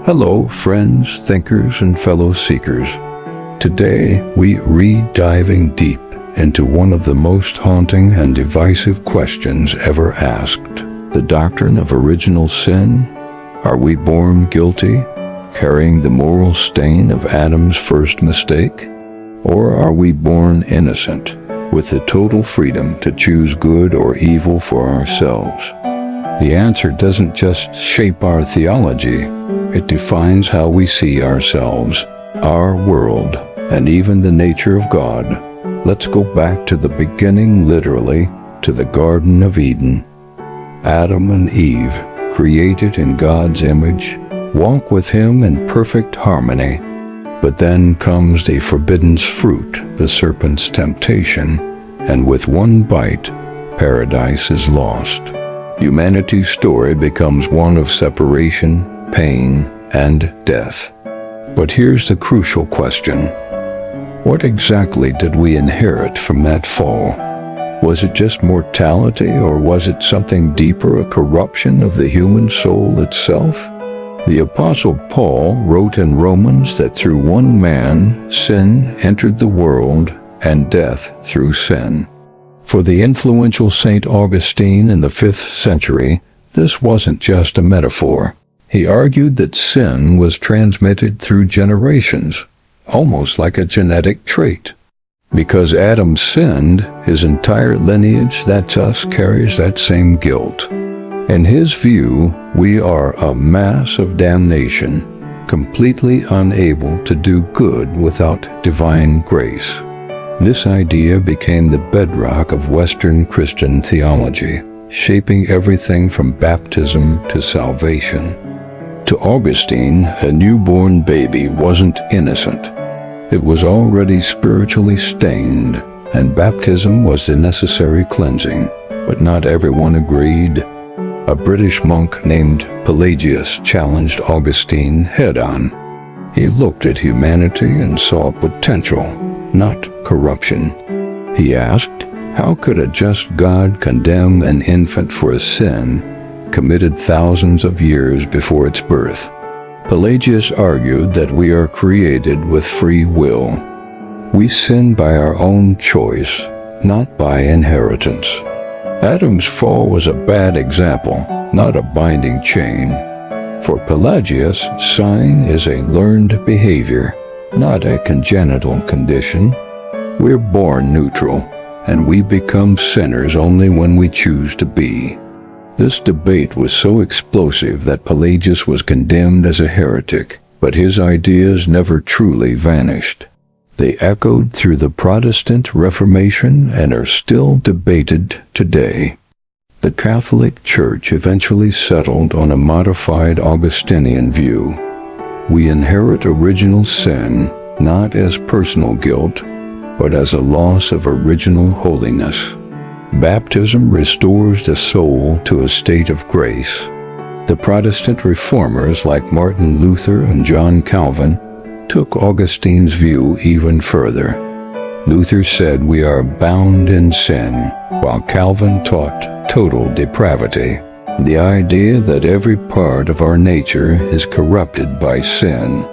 Hello, friends, thinkers, and fellow seekers. Today, we diving deep into one of the most haunting and divisive questions ever asked. The doctrine of original sin. Are we born guilty, carrying the moral stain of Adam's first mistake? Or are we born innocent, with the total freedom to choose good or evil for ourselves? The answer doesn't just shape our theology, it defines how we see ourselves, our world, and even the nature of God. Let's go back to the beginning, literally, to the Garden of Eden. Adam and Eve, created in God's image, walk with Him in perfect harmony. But then comes the forbidden fruit, the serpent's temptation, and with one bite, paradise is lost. Humanity's story becomes one of separation, pain, and death. But here's the crucial question. What exactly did we inherit from that fall? Was it just mortality, or was it something deeper, a corruption of the human soul itself? The Apostle Paul wrote in Romans that through one man, sin entered the world, and death through sin. For the influential St. Augustine in the 5th century, this wasn't just a metaphor. He argued that sin was transmitted through generations, almost like a genetic trait. Because Adam sinned, his entire lineage, that's us, carries that same guilt. In his view, we are a mass of damnation, completely unable to do good without divine grace. This idea became the bedrock of Western Christian theology, shaping everything from baptism to salvation. To Augustine, a newborn baby wasn't innocent. It was already spiritually stained, and baptism was the necessary cleansing. But not everyone agreed. A British monk named Pelagius challenged Augustine head-on. He looked at humanity and saw potential, not corruption. He asked, how could a just God condemn an infant for a sin committed thousands of years before its birth? Pelagius argued that we are created with free will. We sin by our own choice, not by inheritance. Adam's fall was a bad example, not a binding chain. For Pelagius, sin is a learned behavior, not a congenital condition. We're born neutral, and we become sinners only when we choose to be. This debate was so explosive that Pelagius was condemned as a heretic, but his ideas never truly vanished. They echoed through the Protestant Reformation and are still debated today. The Catholic Church eventually settled on a modified Augustinian view. We inherit original sin not as personal guilt, but as a loss of original holiness. Baptism restores the soul to a state of grace. The Protestant reformers like Martin Luther and John Calvin took Augustine's view even further. Luther said we are bound in sin, while Calvin taught total depravity. The idea that every part of our nature is corrupted by sin.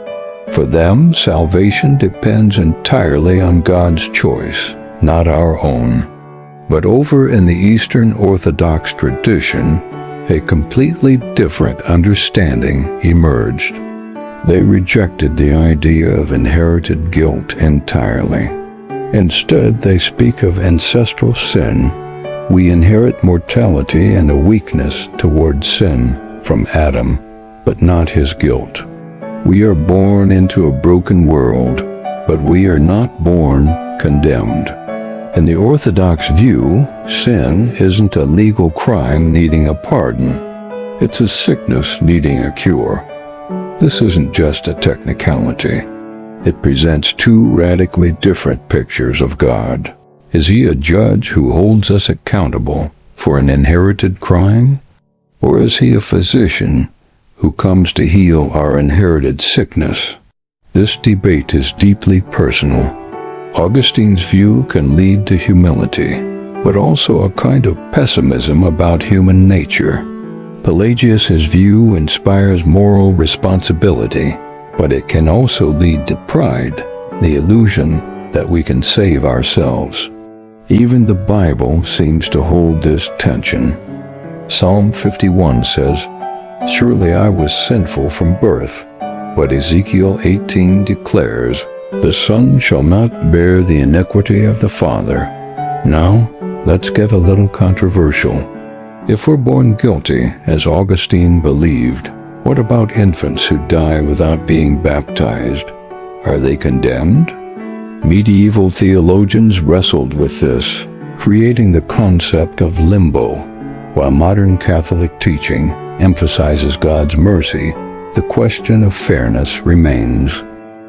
For them, salvation depends entirely on God's choice, not our own. But over in the Eastern Orthodox tradition, a completely different understanding emerged. They rejected the idea of inherited guilt entirely. Instead, they speak of ancestral sin. We inherit mortality and a weakness toward sin from Adam, but not his guilt. We are born into a broken world, but we are not born condemned. In the Orthodox view, sin isn't a legal crime needing a pardon. It's a sickness needing a cure. This isn't just a technicality. It presents two radically different pictures of God. Is He a judge who holds us accountable for an inherited crime? Or is He a physician who comes to heal our inherited sickness? This debate is deeply personal. Augustine's view can lead to humility, but also a kind of pessimism about human nature. Pelagius's view inspires moral responsibility, but it can also lead to pride, the illusion that we can save ourselves. Even the Bible seems to hold this tension. Psalm 51 says, "Surely I was sinful from birth," but Ezekiel 18 declares, "The son shall not bear the iniquity of the father." Now, let's get a little controversial. If we're born guilty, as Augustine believed, what about infants who die without being baptized? Are they condemned? Medieval theologians wrestled with this, creating the concept of limbo. While modern Catholic teaching emphasizes God's mercy, the question of fairness remains.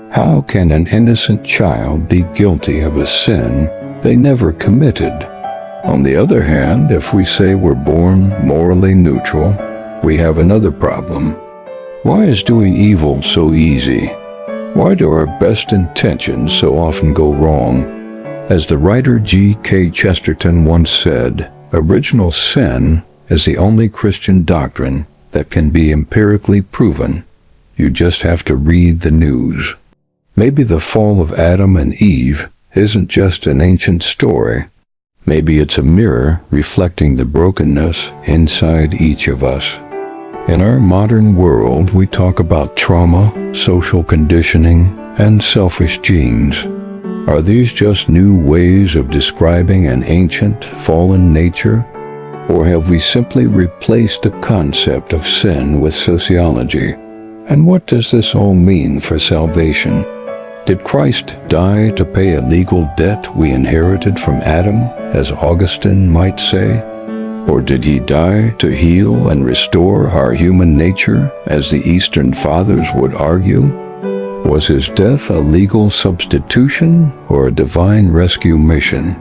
How can an innocent child be guilty of a sin they never committed? On the other hand, if we say we're born morally neutral, we have another problem. Why is doing evil so easy? Why do our best intentions so often go wrong? As the writer G.K. Chesterton once said, original sin is the only Christian doctrine that can be empirically proven. You just have to read the news. Maybe the fall of Adam and Eve isn't just an ancient story. Maybe it's a mirror reflecting the brokenness inside each of us. In our modern world, we talk about trauma, social conditioning, and selfish genes. Are these just new ways of describing an ancient, fallen nature? Or have we simply replaced the concept of sin with sociology? And what does this all mean for salvation? Did Christ die to pay a legal debt we inherited from Adam, as Augustine might say? Or did he die to heal and restore our human nature, as the Eastern Fathers would argue? Was his death a legal substitution or a divine rescue mission?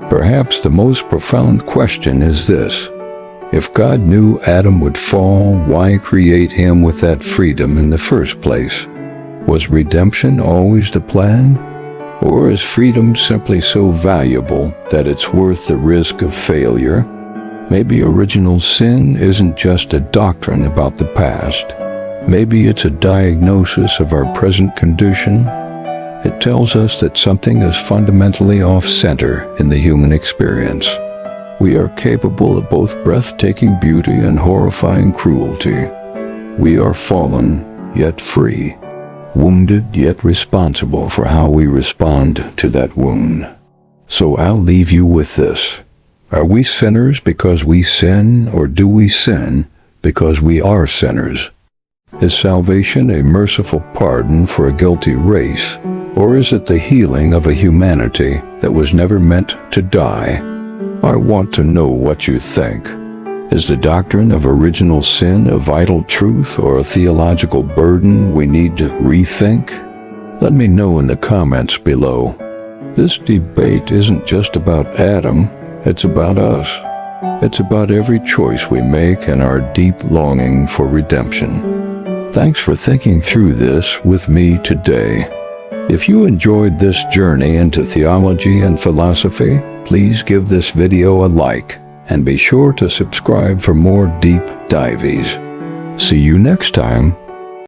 Perhaps the most profound question is this: if God knew Adam would fall, why create him with that freedom in the first place? Was redemption always the plan? Or is freedom simply so valuable that it's worth the risk of failure? Maybe original sin isn't just a doctrine about the past. Maybe it's a diagnosis of our present condition. It tells us that something is fundamentally off-center in the human experience. We are capable of both breathtaking beauty and horrifying cruelty. We are fallen, yet free. Wounded, yet responsible for how we respond to that wound. So I'll leave you with this. Are we sinners because we sin, or do we sin because we are sinners? Is salvation a merciful pardon for a guilty race, or is it the healing of a humanity that was never meant to die? I want to know what you think. Is the doctrine of original sin a vital truth or a theological burden we need to rethink? Let me know in the comments below. This debate isn't just about Adam. It's about us. It's about every choice we make and our deep longing for redemption. Thanks for thinking through this with me today. If you enjoyed this journey into theology and philosophy, please give this video a like and be sure to subscribe for more deep dives. See you next time.